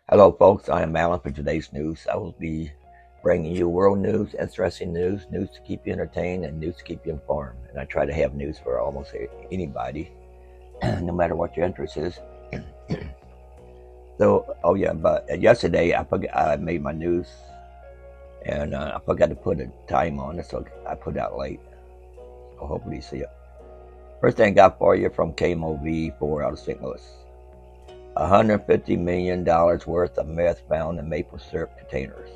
Hello, folks. I am Alan for today's news. I will be bringing you world news, interesting news, news to keep you entertained, and news to keep you informed. And I try to have news for almost anybody, no matter what your interest is. But yesterday I made my news, and I forgot to put a time on it, so I put it out late. So hopefully you see it. First thing I got for you from KMOV4 out of St. Louis. $150 million worth of meth found in maple syrup containers.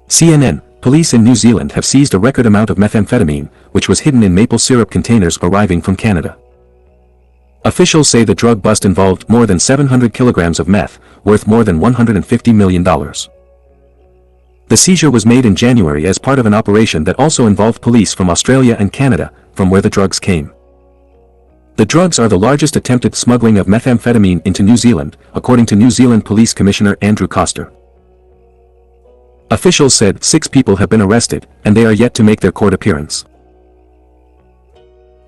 CNN, police in New Zealand have seized a record amount of methamphetamine, which was hidden in maple syrup containers arriving from Canada. Officials say the drug bust involved more than 700 kilograms of meth, worth more than $150 million. The seizure was made in January as part of an operation that also involved police from Australia and Canada, from where the drugs came. The drugs are the largest attempted smuggling of methamphetamine into New Zealand, according to New Zealand Police Commissioner Andrew Coster. Officials said 6 people have been arrested, and they are yet to make their court appearance.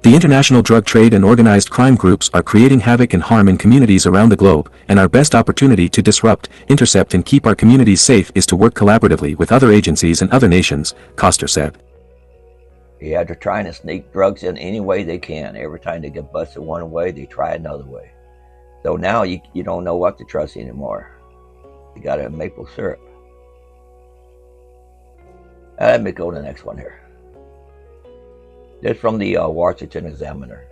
The international drug trade and organized crime groups are creating havoc and harm in communities around the globe, and our best opportunity to disrupt, intercept and keep our communities safe is to work collaboratively with other agencies and other nations, Coster said. Yeah, they're trying to sneak drugs in any way they can. Every time they get busted one way, they try another way. So now you don't know what to trust anymore. You got to have maple syrup. Let me go to the next one here. This from the Washington Examiner.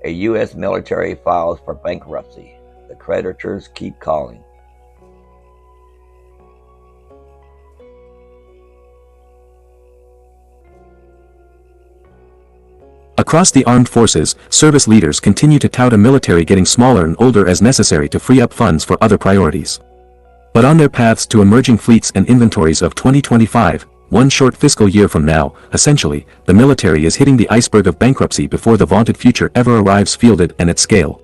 A U.S. military files for bankruptcy. The creditors keep calling. Across the armed forces, service leaders continue to tout a military getting smaller and older as necessary to free up funds for other priorities. But on their paths to emerging fleets and inventories of 2025, one short fiscal year from now, essentially, the military is hitting the iceberg of bankruptcy before the vaunted future ever arrives fielded and at scale.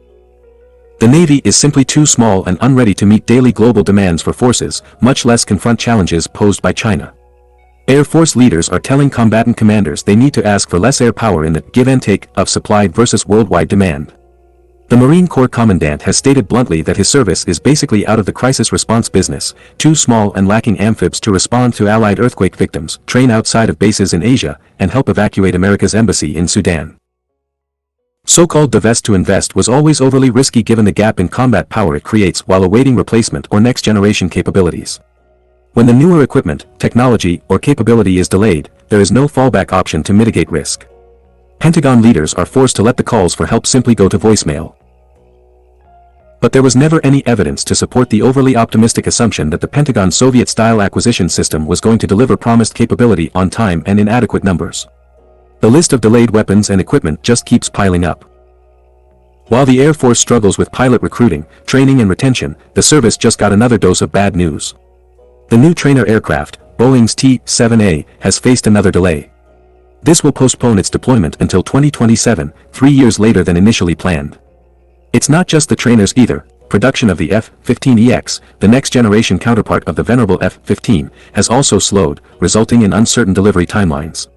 The Navy is simply too small and unready to meet daily global demands for forces, much less confront challenges posed by China. Air Force leaders are telling combatant commanders they need to ask for less air power in the give and take of supply versus worldwide demand. The Marine Corps Commandant has stated bluntly that his service is basically out of the crisis response business, too small and lacking amphibs to respond to Allied earthquake victims, train outside of bases in Asia, and help evacuate America's embassy in Sudan. So-called divest to invest was always overly risky given the gap in combat power it creates while awaiting replacement or next-generation capabilities. When the newer equipment, technology, or capability is delayed, there is no fallback option to mitigate risk. Pentagon leaders are forced to let the calls for help simply go to voicemail. But there was never any evidence to support the overly optimistic assumption that the Pentagon's Soviet-style acquisition system was going to deliver promised capability on time and in adequate numbers. The list of delayed weapons and equipment just keeps piling up. While the Air Force struggles with pilot recruiting, training and retention, the service just got another dose of bad news. The new trainer aircraft, Boeing's T-7A, has faced another delay. This will postpone its deployment until 2027, 3 years later than initially planned. It's not just the trainers either. Production of the F-15EX, the next-generation counterpart of the venerable F-15, has also slowed, resulting in uncertain delivery timelines.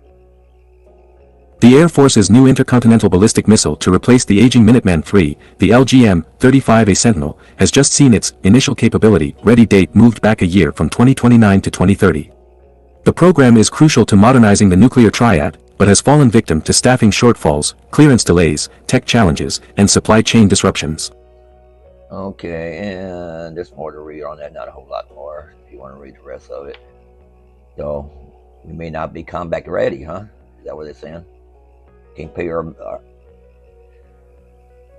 The Air Force's new intercontinental ballistic missile to replace the aging Minuteman III, the LGM-35A Sentinel, has just seen its initial capability ready date moved back a year from 2029 to 2030. The program is crucial to modernizing the nuclear triad, but has fallen victim to staffing shortfalls, clearance delays, tech challenges, and supply chain disruptions. Okay, and there's more to read on that, not a whole lot more, if you want to read the rest of it. So, we may not be combat ready, huh? Is that what they're saying? Can't pay our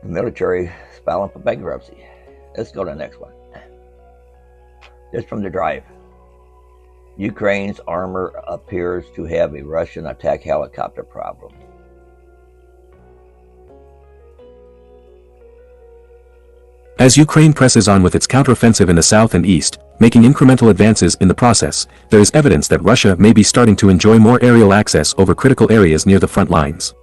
the military filing for bankruptcy. Let's go to the next one. This from the Drive. Ukraine's armor appears to have a Russian attack helicopter problem. As Ukraine presses on with its counteroffensive in the south and east, making incremental advances in the process, there is evidence that Russia may be starting to enjoy more aerial access over critical areas near the front lines.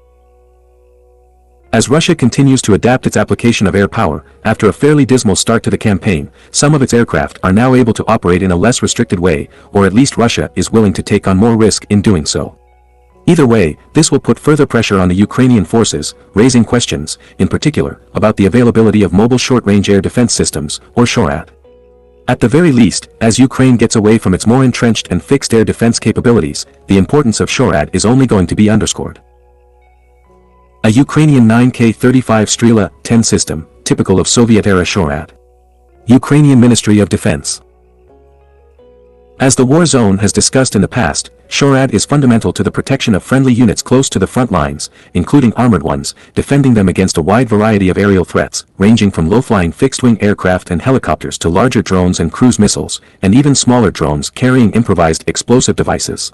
As Russia continues to adapt its application of air power, after a fairly dismal start to the campaign, some of its aircraft are now able to operate in a less restricted way, or at least Russia is willing to take on more risk in doing so. Either way, this will put further pressure on the Ukrainian forces, raising questions, in particular, about the availability of mobile short-range air defense systems, or SHORAD. At the very least, as Ukraine gets away from its more entrenched and fixed air defense capabilities, the importance of SHORAD is only going to be underscored. A Ukrainian 9K-35 Strela-10 system, typical of Soviet-era SHORAD. Ukrainian Ministry of Defense. As the war zone has discussed in the past, SHORAD is fundamental to the protection of friendly units close to the front lines, including armored ones, defending them against a wide variety of aerial threats, ranging from low-flying fixed-wing aircraft and helicopters to larger drones and cruise missiles, and even smaller drones carrying improvised explosive devices.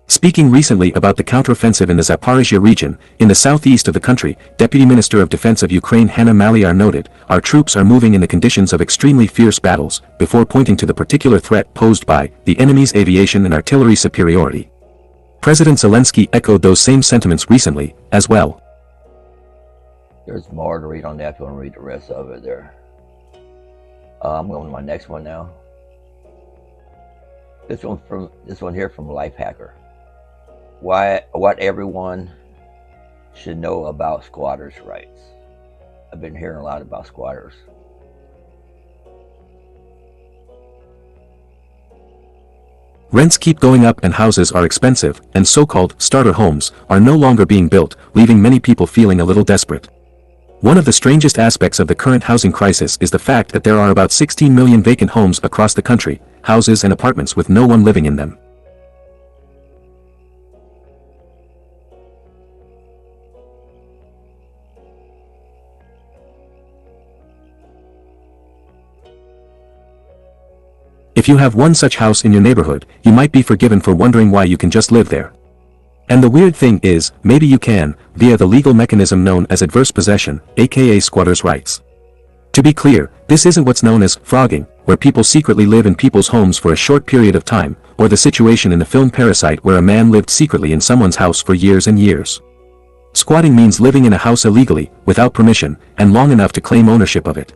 Speaking recently about the counteroffensive in the Zaporizhia region, in the southeast of the country, Deputy Minister of Defense of Ukraine Hanna Maliar noted, "Our troops are moving in the conditions of extremely fierce battles," before pointing to the particular threat posed by the enemy's aviation and artillery superiority. President Zelensky echoed those same sentiments recently, as well. There's more to read on that if you want to read the rest of it there. I'm going to my next one now. This one here from Lifehacker. What everyone should know about squatters' rights. I've been hearing a lot about squatters. Rents keep going up and houses are expensive, and so-called starter homes are no longer being built, leaving many people feeling a little desperate. One of the strangest aspects of the current housing crisis is the fact that there are about 16 million vacant homes across the country, houses and apartments with no one living in them. If you have one such house in your neighborhood, you might be forgiven for wondering why you can just live there. And the weird thing is, maybe you can, via the legal mechanism known as adverse possession, aka squatters' rights. To be clear, this isn't what's known as frogging, where people secretly live in people's homes for a short period of time, or the situation in the film Parasite where a man lived secretly in someone's house for years and years. Squatting means living in a house illegally, without permission, and long enough to claim ownership of it.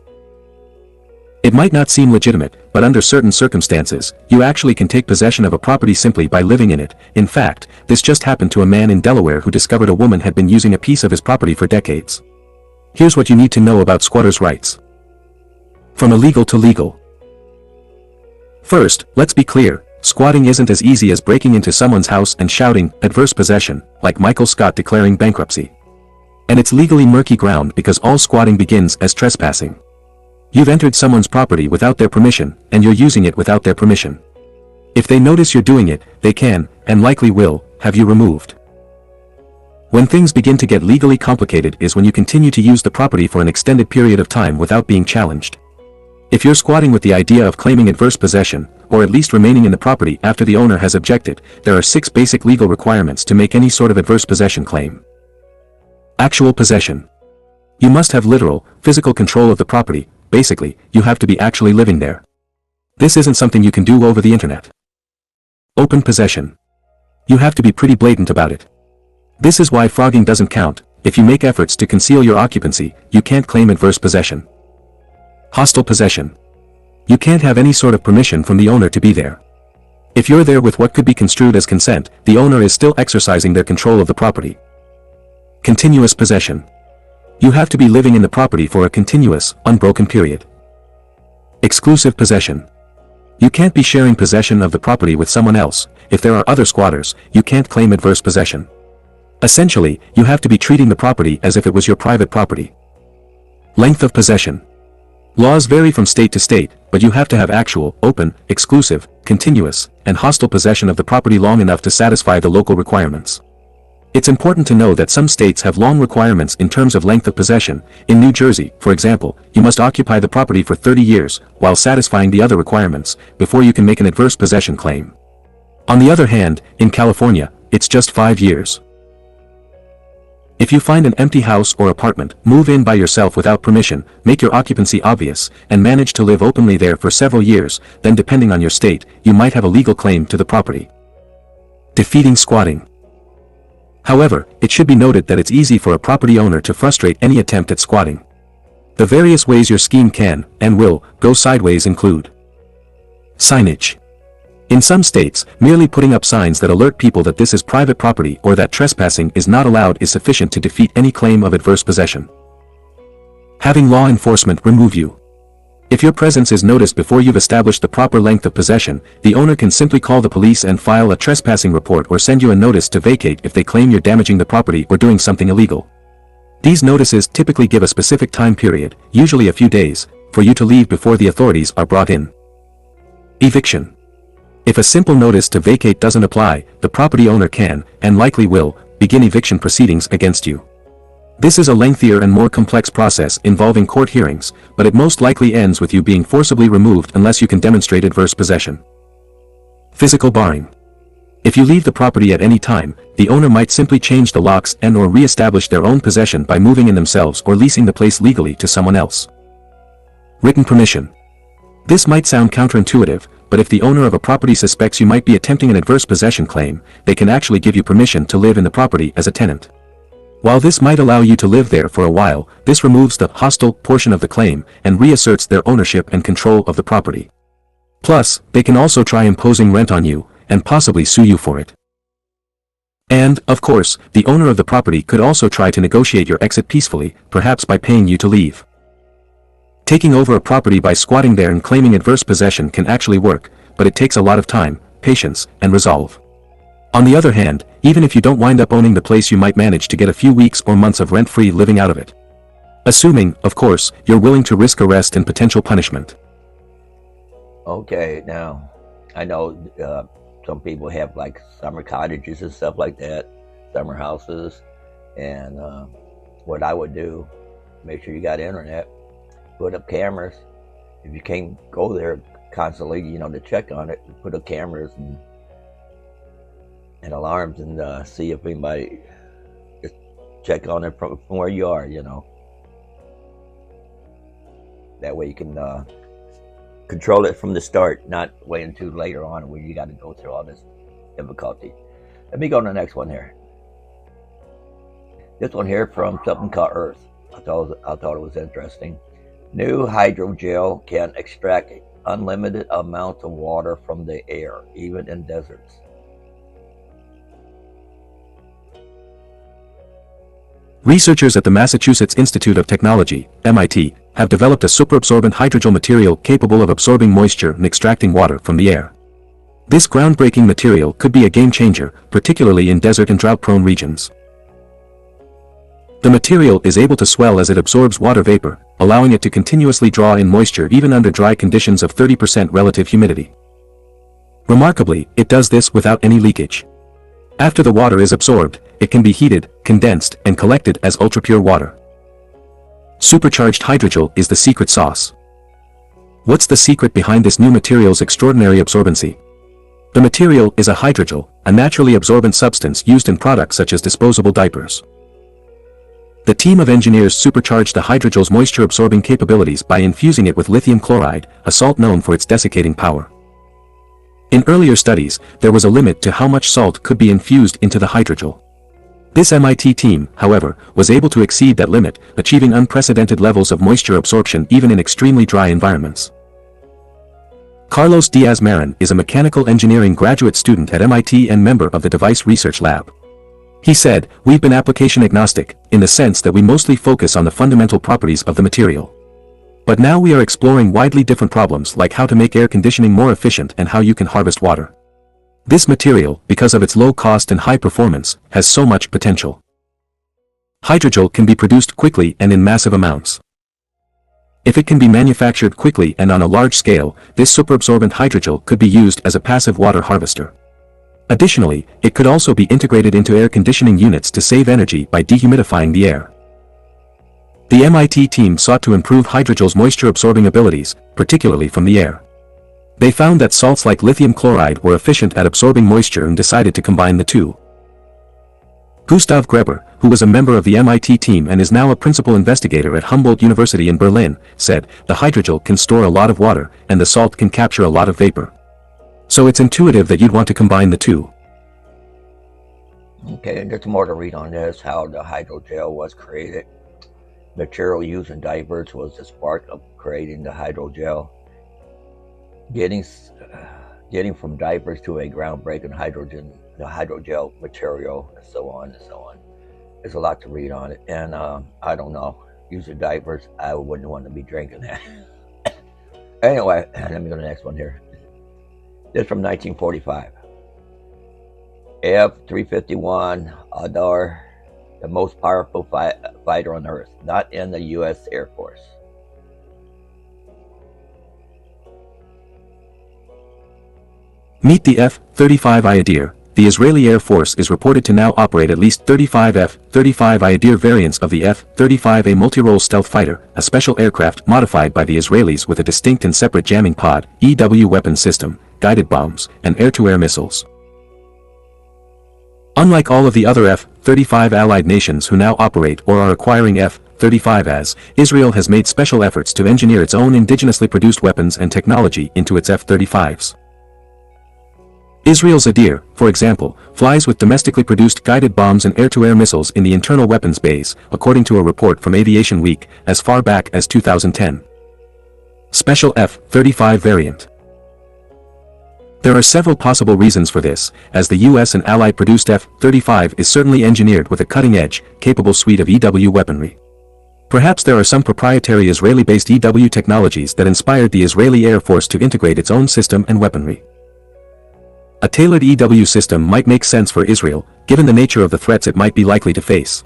It might not seem legitimate, but under certain circumstances, you actually can take possession of a property simply by living in it. In fact, this just happened to a man in Delaware who discovered a woman had been using a piece of his property for decades. Here's what you need to know about squatters' rights. From illegal to legal. First, let's be clear, squatting isn't as easy as breaking into someone's house and shouting, "adverse possession," like Michael Scott declaring bankruptcy. And it's legally murky ground because all squatting begins as trespassing. You've entered someone's property without their permission, and you're using it without their permission. If they notice you're doing it, they can, and likely will, have you removed. When things begin to get legally complicated is when you continue to use the property for an extended period of time without being challenged. If you're squatting with the idea of claiming adverse possession, or at least remaining in the property after the owner has objected, there are 6 basic legal requirements to make any sort of adverse possession claim. Actual possession. You must have literal, physical control of the property. Basically, you have to be actually living there. This isn't something you can do over the internet. Open possession. You have to be pretty blatant about it. This is why frogging doesn't count. If you make efforts to conceal your occupancy, you can't claim adverse possession. Hostile possession. You can't have any sort of permission from the owner to be there. If you're there with what could be construed as consent, the owner is still exercising their control of the property. Continuous possession. You have to be living in the property for a continuous, unbroken period. Exclusive possession. You can't be sharing possession of the property with someone else. If there are other squatters, you can't claim adverse possession. Essentially, you have to be treating the property as if it was your private property. Length of possession. Laws vary from state to state, but you have to have actual, open, exclusive, continuous, and hostile possession of the property long enough to satisfy the local requirements. It's important to know that some states have long requirements in terms of length of possession. In New Jersey, for example, you must occupy the property for 30 years, while satisfying the other requirements, before you can make an adverse possession claim. On the other hand, in California, it's just 5 years. If you find an empty house or apartment, move in by yourself without permission, make your occupancy obvious, and manage to live openly there for several years, then depending on your state, you might have a legal claim to the property. Defeating squatting. However, it should be noted that it's easy for a property owner to frustrate any attempt at squatting. The various ways your scheme can, and will, go sideways include: signage. In some states, merely putting up signs that alert people that this is private property or that trespassing is not allowed is sufficient to defeat any claim of adverse possession. Having law enforcement remove you. If your presence is noticed before you've established the proper length of possession, the owner can simply call the police and file a trespassing report or send you a notice to vacate if they claim you're damaging the property or doing something illegal. These notices typically give a specific time period, usually a few days, for you to leave before the authorities are brought in. Eviction. If a simple notice to vacate doesn't apply, the property owner can, and likely will, begin eviction proceedings against you. This is a lengthier and more complex process involving court hearings, but it most likely ends with you being forcibly removed unless you can demonstrate adverse possession. Physical barring. If you leave the property at any time, the owner might simply change the locks and/or re-establish their own possession by moving in themselves or leasing the place legally to someone else. Written permission. This might sound counterintuitive, but if the owner of a property suspects you might be attempting an adverse possession claim, they can actually give you permission to live in the property as a tenant. While this might allow you to live there for a while, this removes the hostile portion of the claim and reasserts their ownership and control of the property. Plus, they can also try imposing rent on you, and possibly sue you for it. And, of course, the owner of the property could also try to negotiate your exit peacefully, perhaps by paying you to leave. Taking over a property by squatting there and claiming adverse possession can actually work, but it takes a lot of time, patience, and resolve. On the other hand, even if you don't wind up owning the place, you might manage to get a few weeks or months of rent-free living out of it. Assuming, of course, you're willing to risk arrest and potential punishment. Okay, now, I know some people have like summer cottages and stuff like that, summer houses, and what I would do, make sure you got internet, put up cameras. If you can't go there constantly, to check on it, put up cameras and alarms and see if anybody, just check on it from where you are, That way you can control it from the start, not wait until later on where you got to go through all this difficulty. Let me go to the next one here. This one here from something called Earth. I thought it was interesting. New hydrogel can extract unlimited amounts of water from the air, even in deserts. Researchers at the Massachusetts Institute of Technology, MIT, have developed a superabsorbent hydrogel material capable of absorbing moisture and extracting water from the air. This groundbreaking material could be a game changer, particularly in desert and drought-prone regions. The material is able to swell as it absorbs water vapor, allowing it to continuously draw in moisture even under dry conditions of 30% relative humidity. Remarkably, it does this without any leakage. After the water is absorbed, it can be heated, condensed, and collected as ultrapure water. Supercharged hydrogel is the secret sauce. What's the secret behind this new material's extraordinary absorbency? The material is a hydrogel, a naturally absorbent substance used in products such as disposable diapers. The team of engineers supercharged the hydrogel's moisture-absorbing capabilities by infusing it with lithium chloride, a salt known for its desiccating power. In earlier studies, there was a limit to how much salt could be infused into the hydrogel. This MIT team, however, was able to exceed that limit, achieving unprecedented levels of moisture absorption even in extremely dry environments. Carlos Diaz-Marin is a mechanical engineering graduate student at MIT and member of the Device Research Lab. He said, "We've been application agnostic, in the sense that we mostly focus on the fundamental properties of the material. But now we are exploring widely different problems like how to make air conditioning more efficient and how you can harvest water. This material, because of its low cost and high performance, has so much potential." Hydrogel can be produced quickly and in massive amounts. If it can be manufactured quickly and on a large scale, this superabsorbent hydrogel could be used as a passive water harvester. Additionally, it could also be integrated into air conditioning units to save energy by dehumidifying the air. The MIT team sought to improve hydrogel's moisture-absorbing abilities, particularly from the air. They found that salts like lithium chloride were efficient at absorbing moisture and decided to combine the two. Gustav Greber, who was a member of the MIT team and is now a principal investigator at Humboldt University in Berlin, said, "The hydrogel can store a lot of water, and the salt can capture a lot of vapor. So it's intuitive that you'd want to combine the two." Okay, and there's more to read on this, how the hydrogel was created. Material used in diapers was the spark of creating the hydrogel. Getting getting from diapers to a groundbreaking hydrogel material, and so on and so on. There's a lot to read on it, and I don't know. Using diapers, I wouldn't want to be drinking that. Anyway, let me go to the next one here. This is from 1945. F-351 Adir, the most powerful fighter on Earth, not in the U.S. Air Force. Meet the F-35I Adir. The Israeli Air Force is reported to now operate at least 35 F-35I Adir variants of the F-35A multi-role stealth fighter, a special aircraft modified by the Israelis with a distinct and separate jamming pod, EW weapon system, guided bombs, and air-to-air missiles. Unlike all of the other F-35 allied nations who now operate or are acquiring F-35As, Israel has made special efforts to engineer its own indigenously produced weapons and technology into its F-35s. Israel's Adir, for example, flies with domestically produced guided bombs and air-to-air missiles in the internal weapons bays, according to a report from Aviation Week, as far back as 2010. Special F-35 variant. There are several possible reasons for this, as the US and Allied produced F-35 is certainly engineered with a cutting-edge, capable suite of EW weaponry. Perhaps there are some proprietary Israeli-based EW technologies that inspired the Israeli Air Force to integrate its own system and weaponry. A tailored EW system might make sense for Israel, given the nature of the threats it might be likely to face.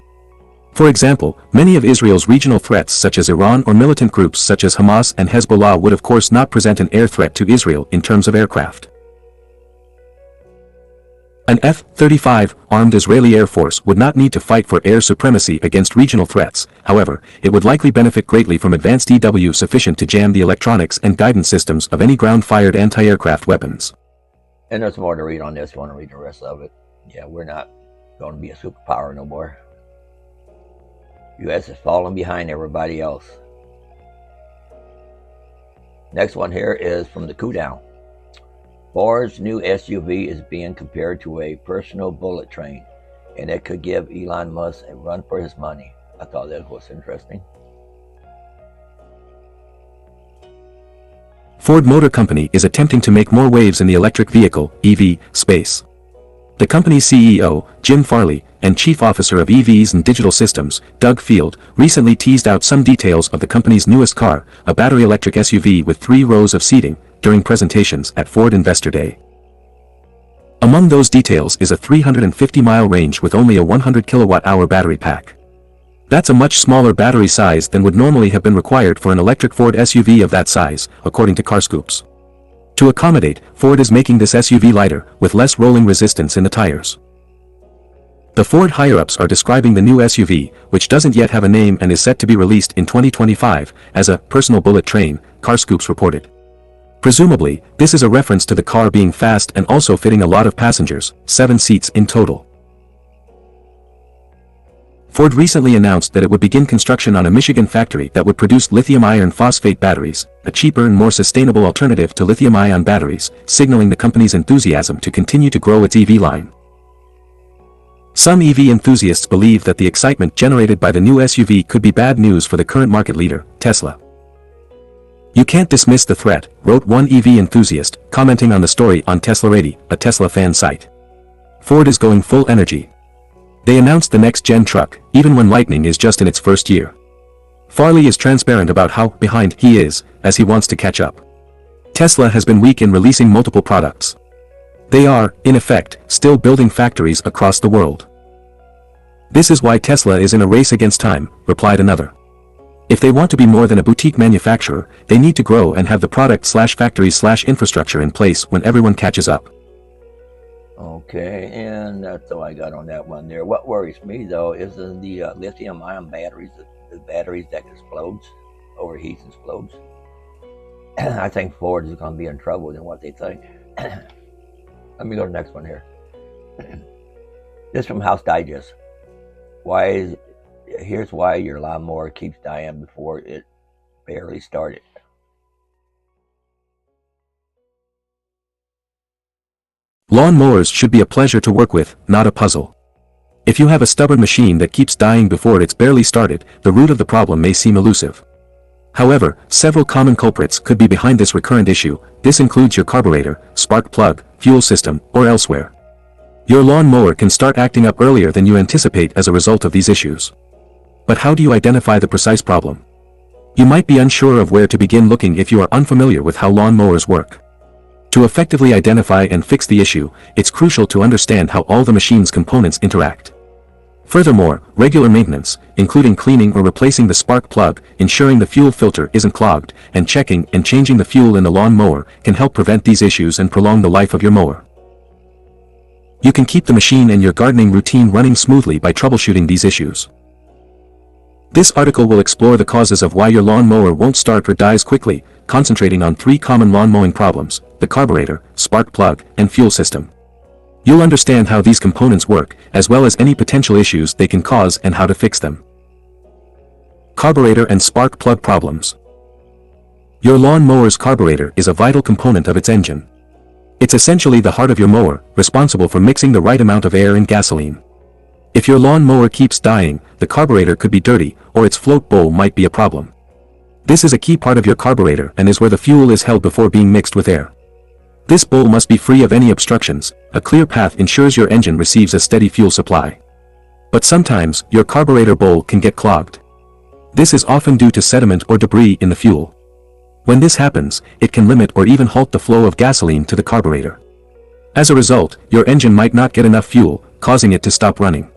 For example, many of Israel's regional threats such as Iran or militant groups such as Hamas and Hezbollah would of course not present an air threat to Israel in terms of aircraft. An F-35 armed Israeli Air Force would not need to fight for air supremacy against regional threats, however, it would likely benefit greatly from advanced EW sufficient to jam the electronics and guidance systems of any ground-fired anti-aircraft weapons. And there's more to read on this. You want to read the rest of it? Yeah, we're not going to be a superpower no more. U.S. is falling behind everybody else. Next one here is from the Coup Down. Ford's new SUV is being compared to a personal bullet train, and it could give Elon Musk a run for his money. I thought that was interesting. Ford Motor Company is attempting to make more waves in the electric vehicle, EV, space. The company's CEO, Jim Farley, and Chief Officer of EVs and Digital Systems, Doug Field, recently teased out some details of the company's newest car, a battery electric SUV with 3 rows of seating, during presentations at Ford Investor Day. Among those details is a 350-mile range with only a 100 kilowatt-hour battery pack. That's a much smaller battery size than would normally have been required for an electric Ford SUV of that size, according to CarScoops. To accommodate, Ford is making this SUV lighter, with less rolling resistance in the tires. The Ford higher-ups are describing the new SUV, which doesn't yet have a name and is set to be released in 2025, as a personal bullet train, CarScoops reported. Presumably, this is a reference to the car being fast and also fitting a lot of passengers, 7 seats in total. Ford recently announced that it would begin construction on a Michigan factory that would produce lithium iron phosphate batteries, a cheaper and more sustainable alternative to lithium-ion batteries, signaling the company's enthusiasm to continue to grow its EV line. Some EV enthusiasts believe that the excitement generated by the new SUV could be bad news for the current market leader, Tesla. "You can't dismiss the threat," wrote one EV enthusiast, commenting on the story on Teslarati, a Tesla fan site. "Ford is going full energy. They announced the next-gen truck, even when Lightning is just in its first year." Farley is transparent about how behind he is, as he wants to catch up. Tesla has been weak in releasing multiple products. They are, in effect, still building factories across the world. "This is why Tesla is in a race against time," replied another. "If they want to be more than a boutique manufacturer, they need to grow and have the product/factories/infrastructure in place when everyone catches up." Okay, and that's all I got on that one there. What worries me, though, is the lithium-ion batteries, the batteries that explodes, overheats and explodes. I think Ford is going to be in trouble than what they think. Let me go to the next one here. This from House Digest. Here's why your lawnmower keeps dying before it barely started. Lawn mowers should be a pleasure to work with, not a puzzle. If you have a stubborn machine that keeps dying before it's barely started, the root of the problem may seem elusive. However, several common culprits could be behind this recurrent issue. This includes your carburetor, spark plug, fuel system, or elsewhere. Your lawn mower can start acting up earlier than you anticipate as a result of these issues. But how do you identify the precise problem? You might be unsure of where to begin looking if you are unfamiliar with how lawn mowers work. To effectively identify and fix the issue, it's crucial to understand how all the machine's components interact. Furthermore, regular maintenance, including cleaning or replacing the spark plug, ensuring the fuel filter isn't clogged, and checking and changing the fuel in the lawn mower, can help prevent these issues and prolong the life of your mower. You can keep the machine and your gardening routine running smoothly by troubleshooting these issues. This article will explore the causes of why your lawn mower won't start or dies quickly, concentrating on 3 common lawn mowing problems: the carburetor, spark plug, and fuel system. You'll understand how these components work, as well as any potential issues they can cause and how to fix them. Carburetor and spark plug problems. Your lawn mower's carburetor is a vital component of its engine. It's essentially the heart of your mower, responsible for mixing the right amount of air and gasoline. If your lawn mower keeps dying, the carburetor could be dirty, or its float bowl might be a problem. This is a key part of your carburetor and is where the fuel is held before being mixed with air. This bowl must be free of any obstructions. A clear path ensures your engine receives a steady fuel supply. But sometimes, your carburetor bowl can get clogged. This is often due to sediment or debris in the fuel. When this happens, it can limit or even halt the flow of gasoline to the carburetor. As a result, your engine might not get enough fuel, causing it to stop running.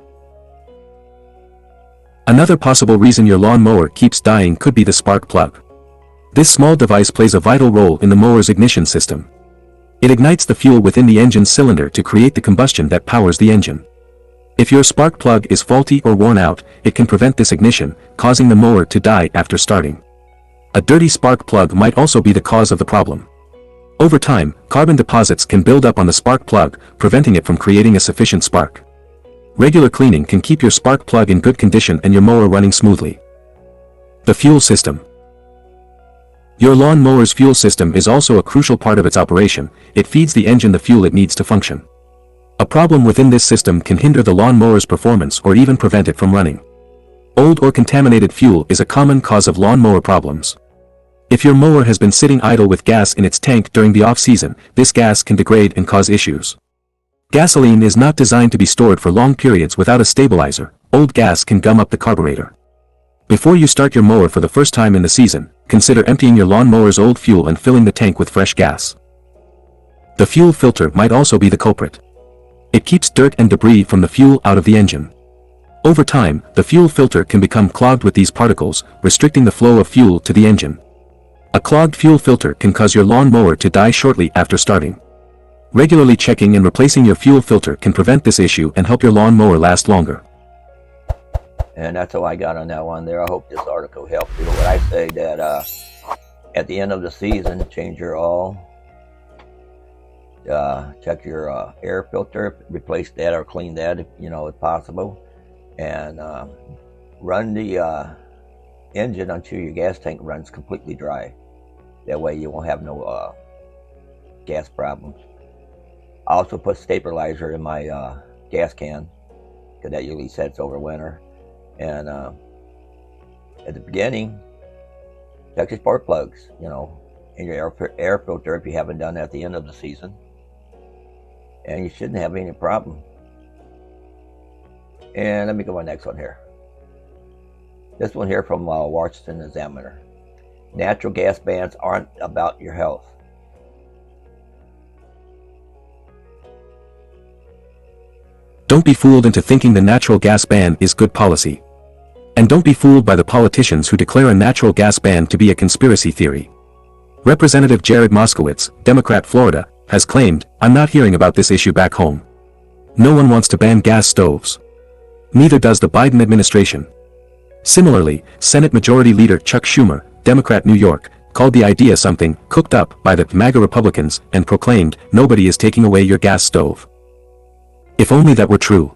Another possible reason your lawn mower keeps dying could be the spark plug. This small device plays a vital role in the mower's ignition system. It ignites the fuel within the engine's cylinder to create the combustion that powers the engine. If your spark plug is faulty or worn out, it can prevent this ignition, causing the mower to die after starting. A dirty spark plug might also be the cause of the problem. Over time, carbon deposits can build up on the spark plug, preventing it from creating a sufficient spark. Regular cleaning can keep your spark plug in good condition and your mower running smoothly. The fuel system. Your lawn mower's fuel system is also a crucial part of its operation. It feeds the engine the fuel it needs to function. A problem within this system can hinder the lawn mower's performance or even prevent it from running. Old or contaminated fuel is a common cause of lawn mower problems. If your mower has been sitting idle with gas in its tank during the off-season, this gas can degrade and cause issues. Gasoline is not designed to be stored for long periods without a stabilizer. Old gas can gum up the carburetor. Before you start your mower for the first time in the season, consider emptying your lawn mower's old fuel and filling the tank with fresh gas. The fuel filter might also be the culprit. It keeps dirt and debris from the fuel out of the engine. Over time, the fuel filter can become clogged with these particles, restricting the flow of fuel to the engine. A clogged fuel filter can cause your lawn mower to die shortly after starting. Regularly checking and replacing your fuel filter can prevent this issue and help your lawn mower last longer. And that's all I got on that one there. I hope this article helped you. What I say that at the end of the season, change your oil, check your air filter, replace that or clean that if possible, and run the engine until your gas tank runs completely dry. That way you won't have no gas problems. I also put stabilizer in my gas can, because that usually sets over winter. And at the beginning, check your spark plugs, in your air filter if you haven't done that at the end of the season. And you shouldn't have any problem. And let me go to the next one here. This one here from Washington Examiner. Natural gas bans aren't about your health. Don't be fooled into thinking the natural gas ban is good policy. And don't be fooled by the politicians who declare a natural gas ban to be a conspiracy theory. Representative Jared Moskowitz, Democrat Florida, has claimed, "I'm not hearing about this issue back home. No one wants to ban gas stoves. Neither does the Biden administration." Similarly, Senate Majority Leader Chuck Schumer, Democrat New York, called the idea something cooked up by the MAGA Republicans and proclaimed, "Nobody is taking away your gas stove." If only that were true.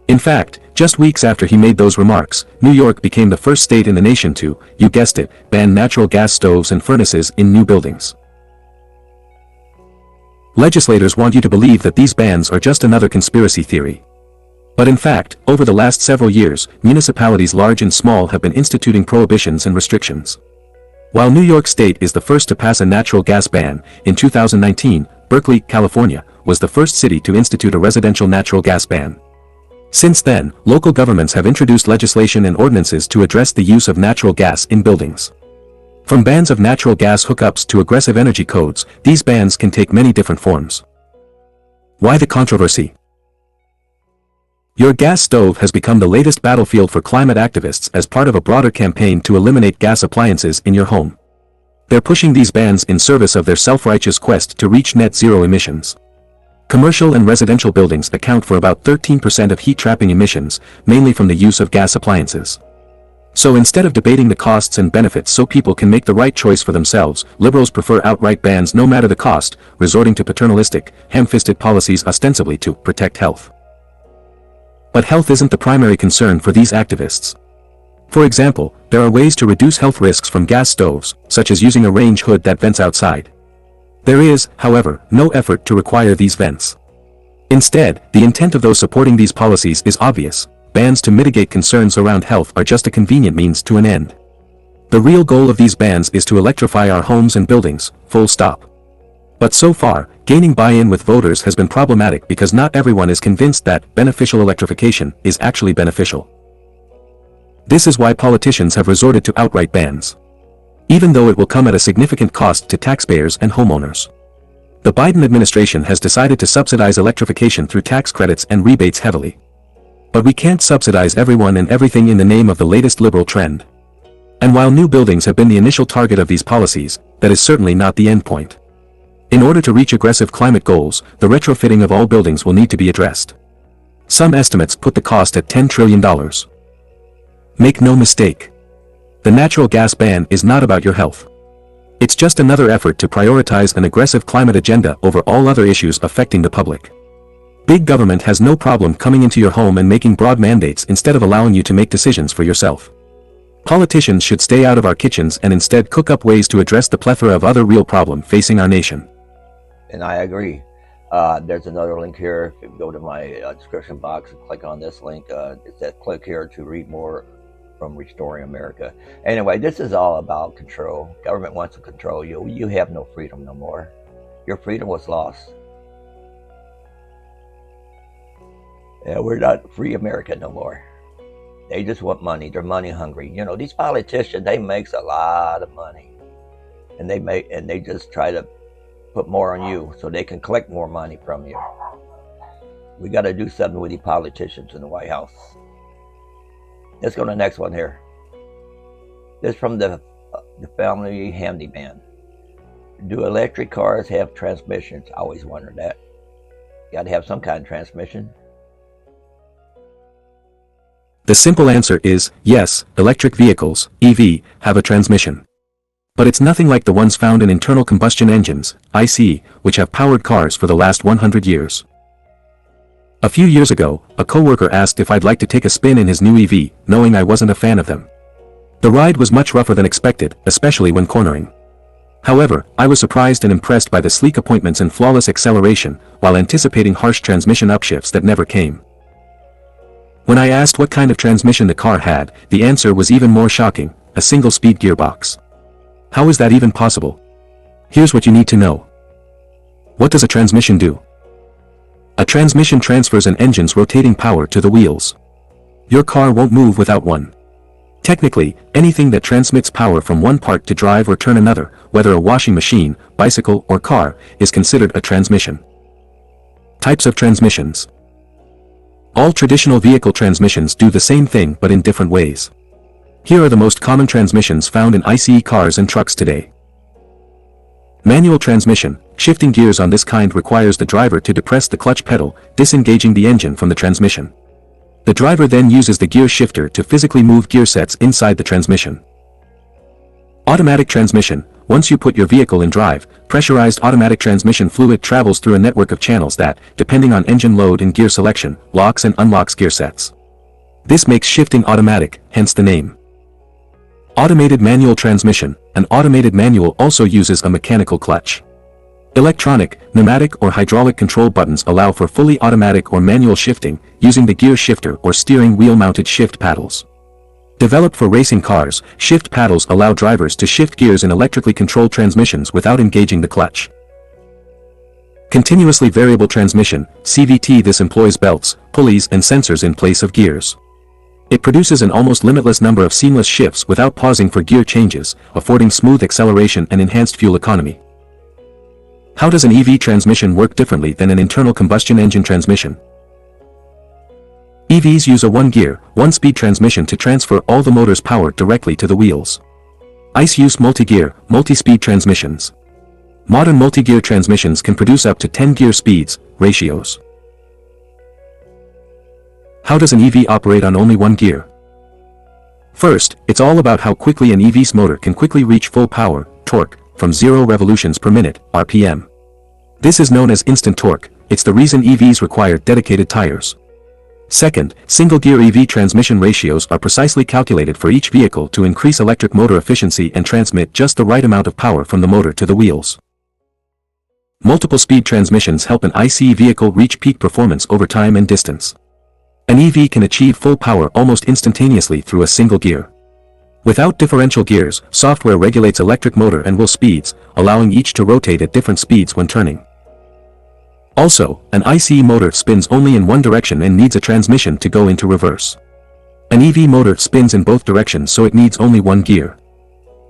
In fact, just weeks after he made those remarks, New York became the first state in the nation to, you guessed it, ban natural gas stoves and furnaces in new buildings. Legislators want you to believe that these bans are just another conspiracy theory. But in fact, over the last several years, municipalities large and small have been instituting prohibitions and restrictions. While New York State is the first to pass a natural gas ban, in 2019, Berkeley, California, was the first city to institute a residential natural gas ban. Since then, local governments have introduced legislation and ordinances to address the use of natural gas in buildings. From bans of natural gas hookups to aggressive energy codes, these bans can take many different forms. Why the controversy? Your gas stove has become the latest battlefield for climate activists as part of a broader campaign to eliminate gas appliances in your home. They're pushing these bans in service of their self-righteous quest to reach net zero emissions. Commercial and residential buildings account for about 13% of heat-trapping emissions, mainly from the use of gas appliances. So instead of debating the costs and benefits so people can make the right choice for themselves, liberals prefer outright bans no matter the cost, resorting to paternalistic, ham-fisted policies ostensibly to protect health. But health isn't the primary concern for these activists. For example, there are ways to reduce health risks from gas stoves, such as using a range hood that vents outside. There is, however, no effort to require these vents. Instead, the intent of those supporting these policies is obvious. Bans to mitigate concerns around health are just a convenient means to an end. The real goal of these bans is to electrify our homes and buildings, full stop. But so far, gaining buy-in with voters has been problematic because not everyone is convinced that beneficial electrification is actually beneficial. This is why politicians have resorted to outright bans, even though it will come at a significant cost to taxpayers and homeowners. The Biden administration has decided to subsidize electrification through tax credits and rebates heavily. But we can't subsidize everyone and everything in the name of the latest liberal trend. And while new buildings have been the initial target of these policies, that is certainly not the end point. In order to reach aggressive climate goals, the retrofitting of all buildings will need to be addressed. Some estimates put the cost at $10 trillion. Make no mistake. The natural gas ban is not about your health. It's just another effort to prioritize an aggressive climate agenda over all other issues affecting the public. Big government has no problem coming into your home and making broad mandates instead of allowing you to make decisions for yourself. Politicians should stay out of our kitchens and instead cook up ways to address the plethora of other real problems facing our nation. And I agree. There's another link here. If you go to my description box and click on this link, it says click here to read more from Restoring America. Anyway, this is all about control. Government wants to control you. You have no freedom no more. Your freedom was lost. Yeah, we're not free America no more. They just want money. They're money hungry. You know, these politicians, they make a lot of money. And they just try to put more on you so they can collect more money from you. We got to do something with these politicians in the White House. Let's go to the next one here. This is from the family handyman. Do electric cars have transmissions? I always wondered that. You got to have some kind of transmission. The simple answer is, yes, electric vehicles, EV, have a transmission. But it's nothing like the ones found in internal combustion engines, ICE, which have powered cars for the last 100 years. A few years ago, a coworker asked if I'd like to take a spin in his new EV, knowing I wasn't a fan of them. The ride was much rougher than expected, especially when cornering. However, I was surprised and impressed by the sleek appointments and flawless acceleration, while anticipating harsh transmission upshifts that never came. When I asked what kind of transmission the car had, the answer was even more shocking: a single-speed gearbox. How is that even possible? Here's what you need to know. What does a transmission do? A transmission transfers an engine's rotating power to the wheels. Your car won't move without one. Technically, anything that transmits power from one part to drive or turn another, whether a washing machine, bicycle, or car, is considered a transmission. Types of transmissions. All traditional vehicle transmissions do the same thing but in different ways. Here are the most common transmissions found in ICE cars and trucks today. Manual transmission. Shifting gears on this kind requires the driver to depress the clutch pedal, disengaging the engine from the transmission. The driver then uses the gear shifter to physically move gear sets inside the transmission. Automatic transmission. Once you put your vehicle in drive, pressurized automatic transmission fluid travels through a network of channels that, depending on engine load and gear selection, locks and unlocks gear sets. This makes shifting automatic, hence the name. Automated manual transmission. An automated manual also uses a mechanical clutch. Electronic, pneumatic or hydraulic control buttons allow for fully automatic or manual shifting, using the gear shifter or steering wheel mounted shift paddles. Developed for racing cars, shift paddles allow drivers to shift gears in electrically controlled transmissions without engaging the clutch. Continuously variable transmission, CVT. This employs belts, pulleys and sensors in place of gears. It produces an almost limitless number of seamless shifts without pausing for gear changes, affording smooth acceleration and enhanced fuel economy. How does an EV transmission work differently than an internal combustion engine transmission? EVs use a one-gear, one-speed transmission to transfer all the motor's power directly to the wheels. ICE use multi-gear, multi-speed transmissions. Modern multi-gear transmissions can produce up to 10 gear speeds, ratios. How does an EV operate on only one gear? First, it's all about how quickly an EV's motor can quickly reach full power, torque, from 0 revolutions per minute, RPM. This is known as instant torque. It's the reason EVs require dedicated tires. Second, single-gear EV transmission ratios are precisely calculated for each vehicle to increase electric motor efficiency and transmit just the right amount of power from the motor to the wheels. Multiple speed transmissions help an ICE vehicle reach peak performance over time and distance. An EV can achieve full power almost instantaneously through a single gear. Without differential gears, software regulates electric motor and wheel speeds, allowing each to rotate at different speeds when turning. Also, an ICE motor spins only in one direction and needs a transmission to go into reverse. An EV motor spins in both directions, so it needs only one gear.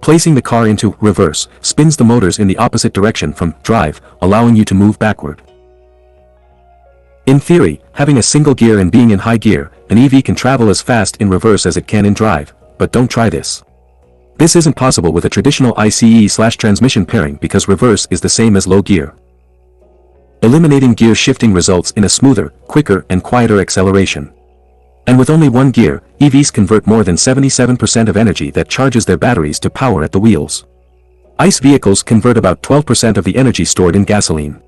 Placing the car into reverse spins the motors in the opposite direction from drive, allowing you to move backward. In theory, having a single gear and being in high gear, an EV can travel as fast in reverse as it can in drive, but don't try this. This isn't possible with a traditional ICE/transmission pairing because reverse is the same as low gear. Eliminating gear shifting results in a smoother, quicker and quieter acceleration. And with only one gear, EVs convert more than 77% of energy that charges their batteries to power at the wheels. ICE vehicles convert about 12% of the energy stored in gasoline.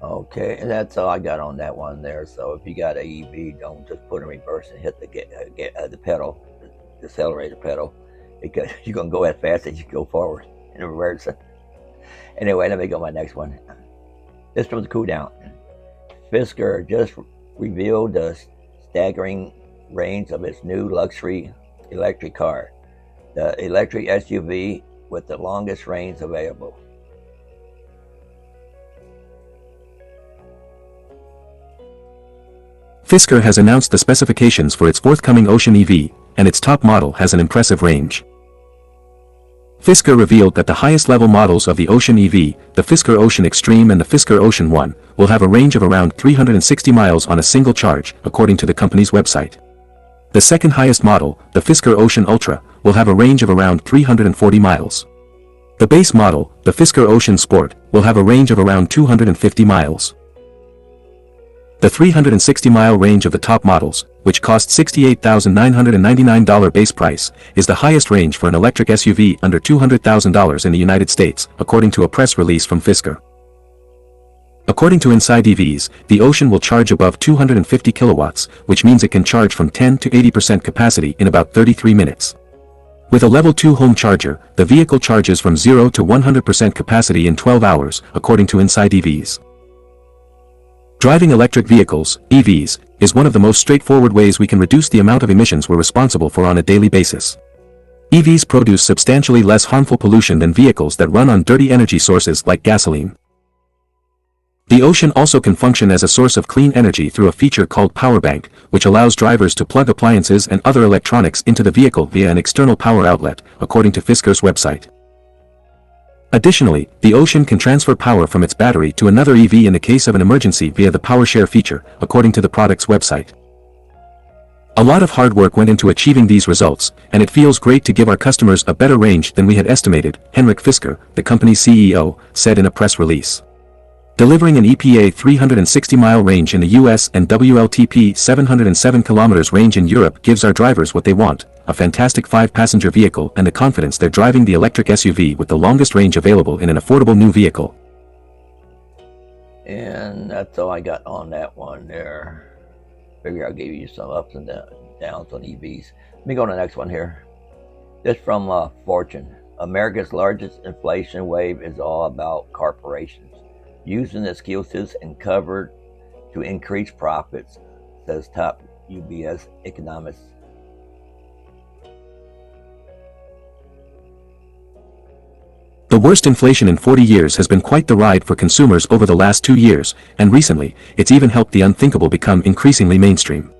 Okay, and that's all I got on that one there. So if you got an EV, don't just put in reverse and hit the pedal, the accelerator pedal, because you're going to go as fast as you go forward in reverse. Anyway, let me go to my next one. This from the cool down. Fisker just revealed the staggering range of its new luxury electric car, the electric SUV with the longest range available. Fisker has announced the specifications for its forthcoming Ocean EV, and its top model has an impressive range. Fisker revealed that the highest-level models of the Ocean EV, the Fisker Ocean Extreme and the Fisker Ocean One, will have a range of around 360 miles on a single charge, according to the company's website. The second highest model, the Fisker Ocean Ultra, will have a range of around 340 miles. The base model, the Fisker Ocean Sport, will have a range of around 250 miles. The 360-mile range of the top models, which cost $68,999 base price, is the highest range for an electric SUV under $200,000 in the United States, according to a press release from Fisker. According to Inside EVs, the Ocean will charge above 250 kilowatts, which means it can charge from 10 to 80% capacity in about 33 minutes. With a Level 2 home charger, the vehicle charges from 0 to 100% capacity in 12 hours, according to Inside EVs. Driving electric vehicles, EVs, is one of the most straightforward ways we can reduce the amount of emissions we're responsible for on a daily basis. EVs produce substantially less harmful pollution than vehicles that run on dirty energy sources like gasoline. The Ocean also can function as a source of clean energy through a feature called Power Bank, which allows drivers to plug appliances and other electronics into the vehicle via an external power outlet, according to Fisker's website. Additionally, the Ocean can transfer power from its battery to another EV in the case of an emergency via the Power Share feature, according to the product's website. A lot of hard work went into achieving these results, and it feels great to give our customers a better range than we had estimated, Henrik Fisker, the company's CEO, said in a press release. Delivering an EPA 360-mile range in the US and WLTP 707 kilometers range in Europe gives our drivers what they want, a fantastic 5-passenger vehicle and the confidence they're driving the electric SUV with the longest range available in an affordable new vehicle. And that's all I got on that one there. Figure I'll give you some ups and downs on EVs. Let me go to the next one here. This from Fortune. America's largest inflation wave is all about corporations using excuses and covered to increase profits, says top UBS economist worst inflation in 40 years has been quite the ride for consumers over the last 2 years, and recently, it's even helped the unthinkable become increasingly mainstream.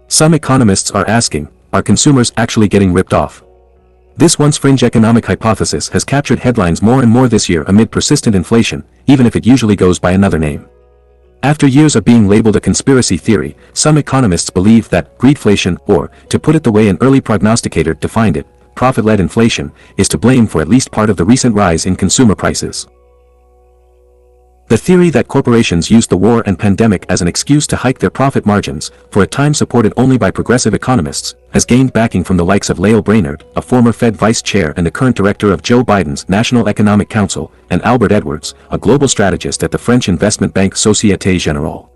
Some economists are asking, are consumers actually getting ripped off? This once fringe economic hypothesis has captured headlines more and more this year amid persistent inflation, even if it usually goes by another name. After years of being labeled a conspiracy theory, some economists believe that greedflation, or, to put it the way an early prognosticator defined it, profit-led inflation, is to blame for at least part of the recent rise in consumer prices. The theory that corporations used the war and pandemic as an excuse to hike their profit margins, for a time supported only by progressive economists, has gained backing from the likes of Lael Brainerd, a former Fed vice chair and the current director of Joe Biden's National Economic Council, and Albert Edwards, a global strategist at the French investment bank Société Générale.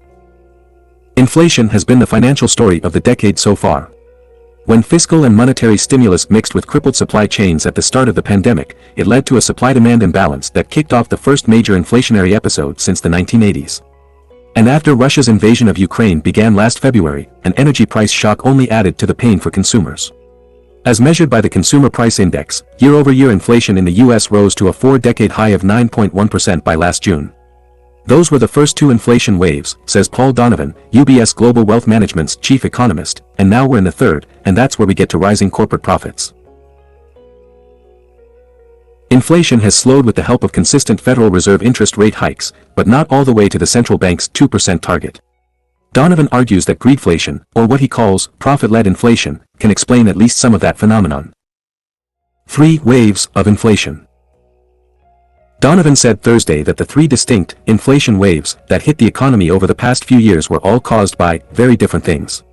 Inflation has been the financial story of the decade so far. When fiscal and monetary stimulus mixed with crippled supply chains at the start of the pandemic, it led to a supply-demand imbalance that kicked off the first major inflationary episode since the 1980s. And after Russia's invasion of Ukraine began last February, an energy price shock only added to the pain for consumers. As measured by the Consumer Price Index, year-over-year inflation in the U.S. rose to a 4-decade high of 9.1% by last June. Those were the first two inflation waves, says Paul Donovan, UBS Global Wealth Management's chief economist, and now we're in the third, and that's where we get to rising corporate profits. Inflation has slowed with the help of consistent Federal Reserve interest rate hikes, but not all the way to the central bank's 2% target. Donovan argues that greedflation, or what he calls profit-led inflation, can explain at least some of that phenomenon. 3 waves of inflation. Donovan said Thursday that the 3 distinct inflation waves that hit the economy over the past few years were all caused by very different things.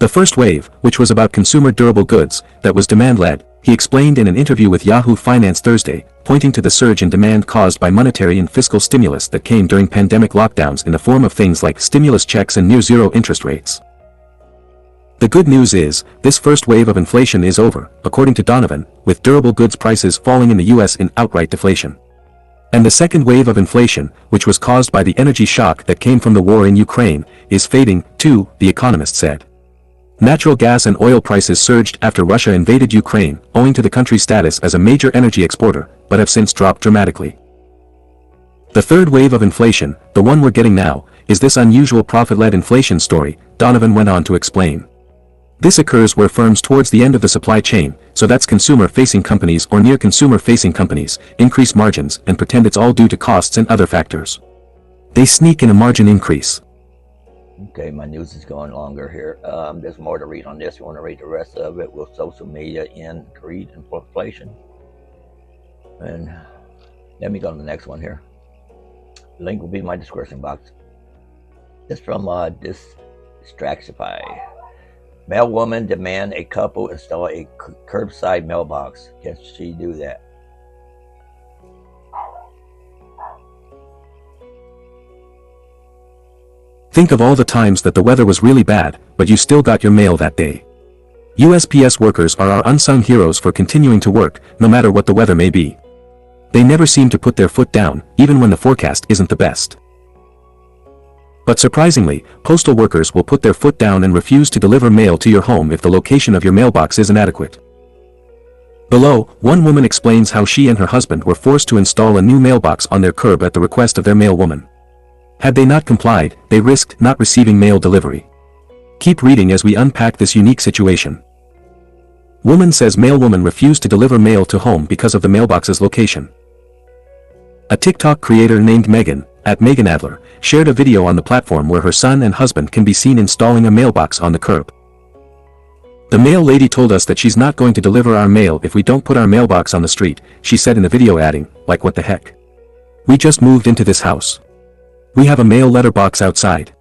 The first wave, which was about consumer durable goods, that was demand-led, he explained in an interview with Yahoo Finance Thursday, pointing to the surge in demand caused by monetary and fiscal stimulus that came during pandemic lockdowns in the form of things like stimulus checks and near-zero interest rates. The good news is, this first wave of inflation is over, according to Donovan, with durable goods prices falling in the U.S. in outright deflation. And the second wave of inflation, which was caused by the energy shock that came from the war in Ukraine, is fading, too, the economist said. Natural gas and oil prices surged after Russia invaded Ukraine, owing to the country's status as a major energy exporter, but have since dropped dramatically. The third wave of inflation, the one we're getting now, is this unusual profit-led inflation story, Donovan went on to explain. This occurs where firms towards the end of the supply chain, so that's consumer-facing companies or near consumer-facing companies, increase margins and pretend it's all due to costs and other factors. They sneak in a margin increase. Okay, my news is going longer here. There's more to read on this. You want to read the rest of it? Will social media end greed and inflation? And let me go to the next one here. The link will be in my description box. It's from Distractify. Mail woman demand a couple install a curbside mailbox. Can she do that? Think of all the times that the weather was really bad, but you still got your mail that day. USPS workers are our unsung heroes for continuing to work, no matter what the weather may be. They never seem to put their foot down, even when the forecast isn't the best. But surprisingly, postal workers will put their foot down and refuse to deliver mail to your home if the location of your mailbox isn't adequate. Below, one woman explains how she and her husband were forced to install a new mailbox on their curb at the request of their mailwoman. Had they not complied, they risked not receiving mail delivery. Keep reading as we unpack this unique situation. Woman says mailwoman refused to deliver mail to home because of the mailbox's location. A TikTok creator named Megan, at Megan Adler, shared a video on the platform where her son and husband can be seen installing a mailbox on the curb. The mail lady told us that she's not going to deliver our mail if we don't put our mailbox on the street, she said in the video, adding, like what the heck? We just moved into this house. We have a mail letter box outside.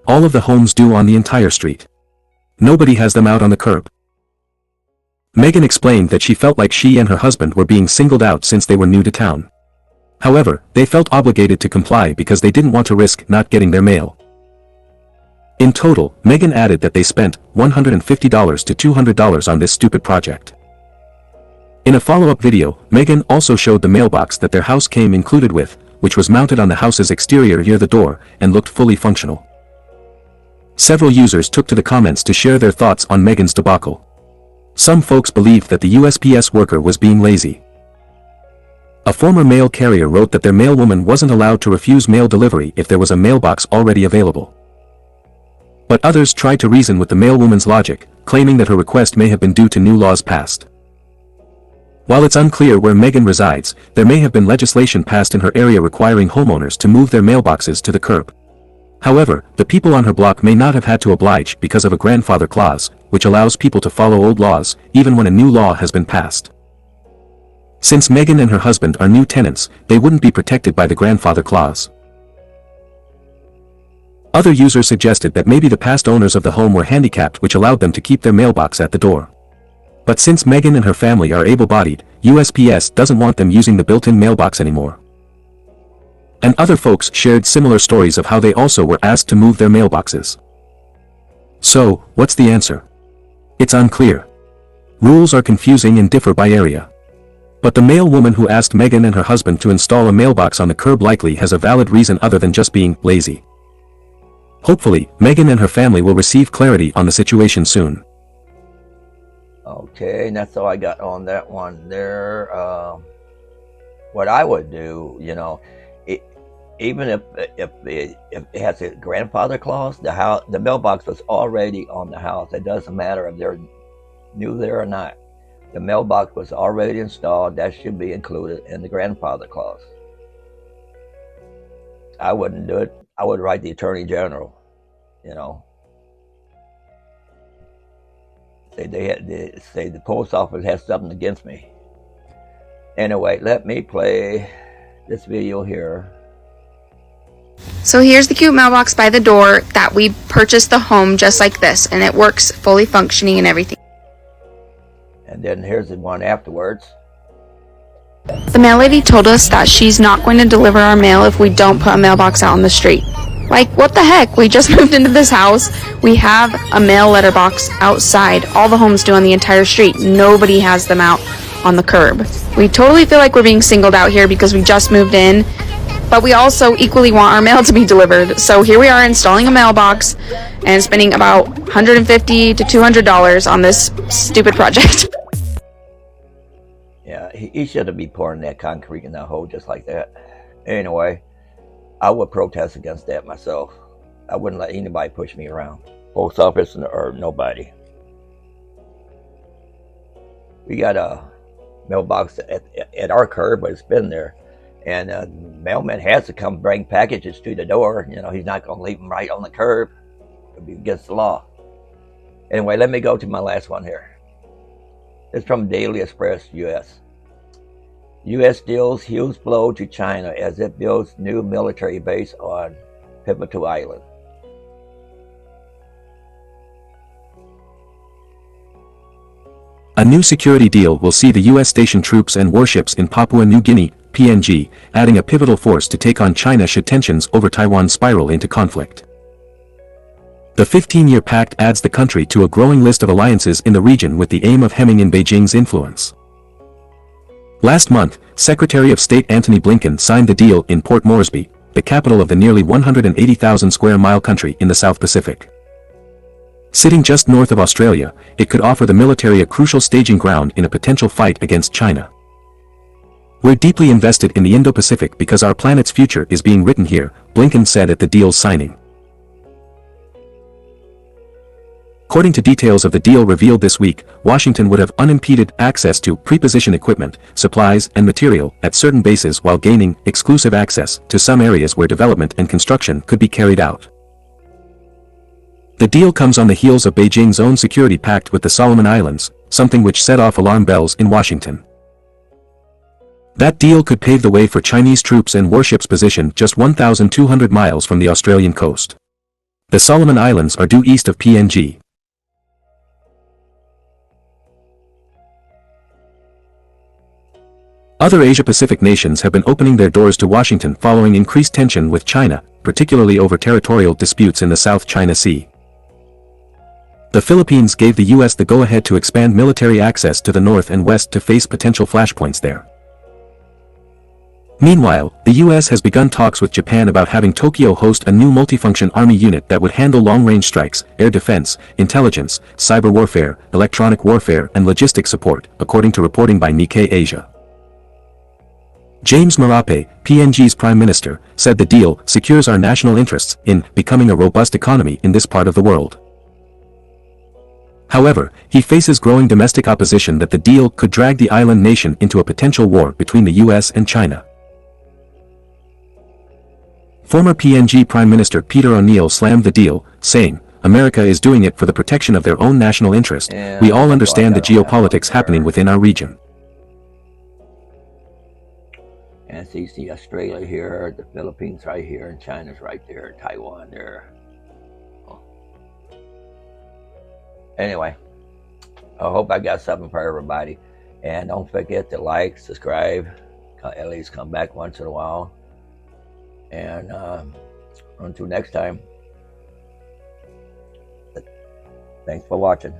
All of the homes do on the entire street. Nobody has them out on the curb. Megan explained that she felt like she and her husband were being singled out since they were new to town. However, they felt obligated to comply because they didn't want to risk not getting their mail. In total, Megan added that they spent $150 to $200 on this stupid project. In a follow-up video, Megan also showed the mailbox that their house came included with, which was mounted on the house's exterior near the door, and looked fully functional. Several users took to the comments to share their thoughts on Megan's debacle. Some folks believed that the USPS worker was being lazy. A former mail carrier wrote that their mailwoman wasn't allowed to refuse mail delivery if there was a mailbox already available. But others tried to reason with the mailwoman's logic, claiming that her request may have been due to new laws passed. While it's unclear where Megan resides, there may have been legislation passed in her area requiring homeowners to move their mailboxes to the curb. However, the people on her block may not have had to oblige because of a grandfather clause, which allows people to follow old laws, even when a new law has been passed. Since Megan and her husband are new tenants, they wouldn't be protected by the grandfather clause. Other users suggested that maybe the past owners of the home were handicapped, which allowed them to keep their mailbox at the door. But since Megan and her family are able-bodied, USPS doesn't want them using the built-in mailbox anymore. And other folks shared similar stories of how they also were asked to move their mailboxes. So, what's the answer? It's unclear. Rules are confusing and differ by area. But the mailwoman who asked Megan and her husband to install a mailbox on the curb likely has a valid reason other than just being lazy. Hopefully, Megan and her family will receive clarity on the situation soon. Okay, and that's all I got on that one there. What I would do, even if it has a grandfather clause, the mailbox was already on the house. It doesn't matter if they're new there or not. The mailbox was already installed. That should be included in the grandfather clause. I wouldn't do it. I would write the Attorney General. Say the post office has something against me. Anyway, let me play this video here. So here's the cute mailbox by the door that we purchased the home just like this, and it works fully functioning and everything. And then here's the one afterwards. The mail lady told us that she's not going to deliver our mail if we don't put a mailbox out on the street. Like, what the heck? We just moved into this house. We have a mail letterbox outside. All the homes do on the entire street. Nobody has them out on the curb. We totally feel like we're being singled out here because we just moved in, but we also equally want our mail to be delivered. So here we are installing a mailbox and spending about $150 to $200 on this stupid project. Yeah, he shouldn't be pouring that concrete in that hole just like that. Anyway, I would protest against that myself. I wouldn't let anybody push me around. Post office or nobody. We got a mailbox at our curb, but it's been there. And the mailman has to come bring packages to the door. He's not going to leave them right on the curb. It'd be against the law. Anyway, let me go to my last one here. It's from Daily Express, U.S. U.S. deals huge blow to China as it builds new military base on Pivotal Island. A new security deal will see the U.S. station troops and warships in Papua New Guinea, PNG, adding a pivotal force to take on China should tensions over Taiwan spiral into conflict. The 15-year pact adds the country to a growing list of alliances in the region with the aim of hemming in Beijing's influence. Last month, Secretary of State Antony Blinken signed the deal in Port Moresby, the capital of the nearly 180,000 square mile country in the South Pacific. Sitting just north of Australia, it could offer the military a crucial staging ground in a potential fight against China. We're deeply invested in the Indo-Pacific because our planet's future is being written here, Blinken said at the deal's signing. According to details of the deal revealed this week, Washington would have unimpeded access to preposition equipment, supplies, and material at certain bases while gaining exclusive access to some areas where development and construction could be carried out. The deal comes on the heels of Beijing's own security pact with the Solomon Islands, something which set off alarm bells in Washington. That deal could pave the way for Chinese troops and warships positioned just 1,200 miles from the Australian coast. The Solomon Islands are due east of PNG. Other Asia-Pacific nations have been opening their doors to Washington following increased tension with China, particularly over territorial disputes in the South China Sea. The Philippines gave the U.S. the go-ahead to expand military access to the north and west to face potential flashpoints there. Meanwhile, the U.S. has begun talks with Japan about having Tokyo host a new multifunction army unit that would handle long-range strikes, air defense, intelligence, cyber warfare, electronic warfare, and logistics support, according to reporting by Nikkei Asia. James Marape, PNG's prime minister, said the deal secures our national interests in becoming a robust economy in this part of the world. However, he faces growing domestic opposition that the deal could drag the island nation into a potential war between the US and China. Former PNG Prime Minister Peter O'Neill slammed the deal, saying, "America is doing it for the protection of their own national interest. We all understand the geopolitics happening within our region." And so you see Australia here, the Philippines right here, and China's right there, Taiwan there. Oh. Anyway, I hope I got something for everybody. And don't forget to like, subscribe, at least come back once in a while. And until next time, thanks for watching.